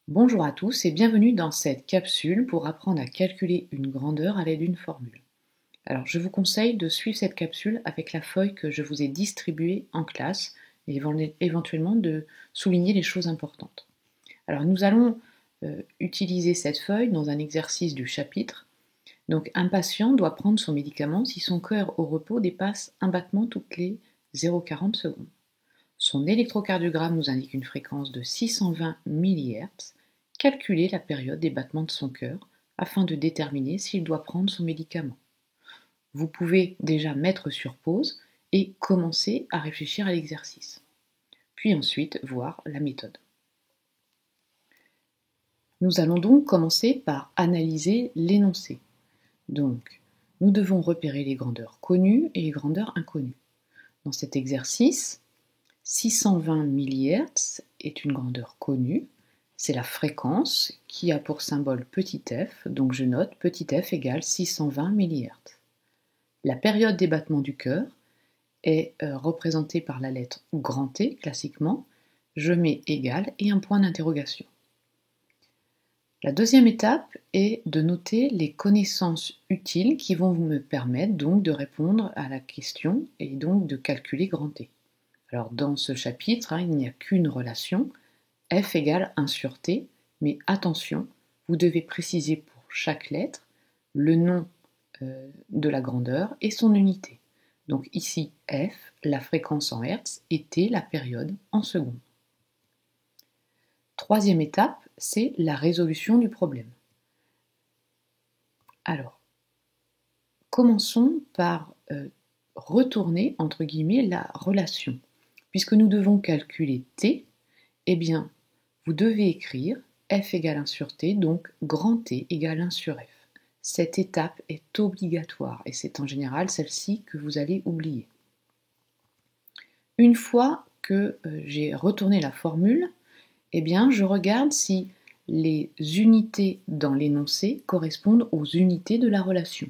Bonjour à tous et bienvenue dans cette capsule pour apprendre à calculer une grandeur à l'aide d'une formule. Alors je vous conseille de suivre cette capsule avec la feuille que je vous ai distribuée en classe et éventuellement de souligner les choses importantes. Alors nous allons utiliser cette feuille dans un exercice du chapitre. Donc un patient doit prendre son médicament si son cœur au repos dépasse un battement toutes les 0,40 secondes. Son électrocardiogramme nous indique une fréquence de 620 mHz. Calculez la période des battements de son cœur afin de déterminer s'il doit prendre son médicament. Vous pouvez déjà mettre sur pause et commencer à réfléchir à l'exercice. Puis ensuite voir la méthode. Nous allons donc commencer par analyser l'énoncé. Donc, nous devons repérer les grandeurs connues et les grandeurs inconnues. Dans cet exercice, 620 mHz est une grandeur connue, c'est la fréquence qui a pour symbole petit f, donc je note petit f égale 620 mHz. La période des battements du cœur est représentée par la lettre grand T classiquement, je mets égal et un point d'interrogation. La deuxième étape est de noter les connaissances utiles qui vont me permettre donc de répondre à la question et donc de calculer grand T. Alors dans ce chapitre, il n'y a qu'une relation, f égale 1 sur t, mais attention, vous devez préciser pour chaque lettre le nom de la grandeur et son unité. Donc ici f, la fréquence en hertz, et t, la période en secondes. Troisième étape, c'est la résolution du problème. Alors, commençons par retourner, entre guillemets, la relation. Puisque nous devons calculer t, eh bien, vous devez écrire f égale 1 sur t, donc grand T égale 1 sur f. Cette étape est obligatoire et c'est en général celle-ci que vous allez oublier. Une fois que j'ai retourné la formule, eh bien, je regarde si les unités dans l'énoncé correspondent aux unités de la relation.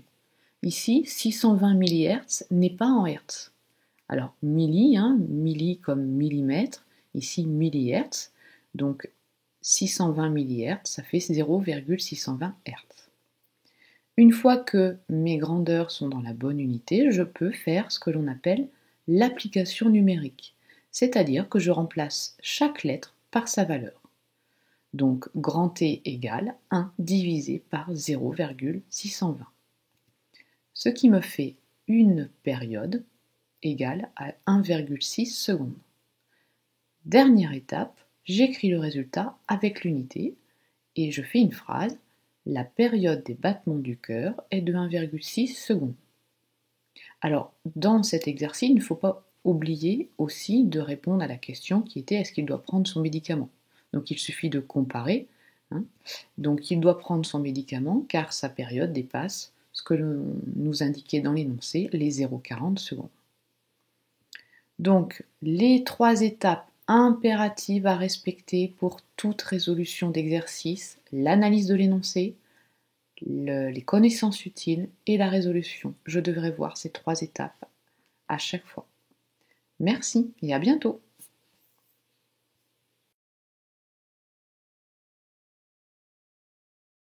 Ici, 620 mHz n'est pas en Hertz. Alors, milli comme millimètre, ici millihertz, donc 620 mHz, ça fait 0,620 Hz. Une fois que mes grandeurs sont dans la bonne unité, je peux faire ce que l'on appelle l'application numérique, c'est-à-dire que je remplace chaque lettre par sa valeur. Donc grand T égale 1 divisé par 0,620. Ce qui me fait une période égale à 1,6 secondes. Dernière étape, j'écris le résultat avec l'unité et je fais une phrase. La période des battements du cœur est de 1,6 secondes. Alors, dans cet exercice, il ne faut pas oublier aussi de répondre à la question qui était est-ce qu'il doit prendre son médicament? Donc il suffit de comparer. Donc il doit prendre son médicament car sa période dépasse ce que nous indiquait dans l'énoncé, les 0,40 secondes. Donc les 3 étapes impératives à respecter pour toute résolution d'exercice, l'analyse de l'énoncé, les connaissances utiles et la résolution. Je devrais voir ces 3 étapes à chaque fois. Merci et à bientôt.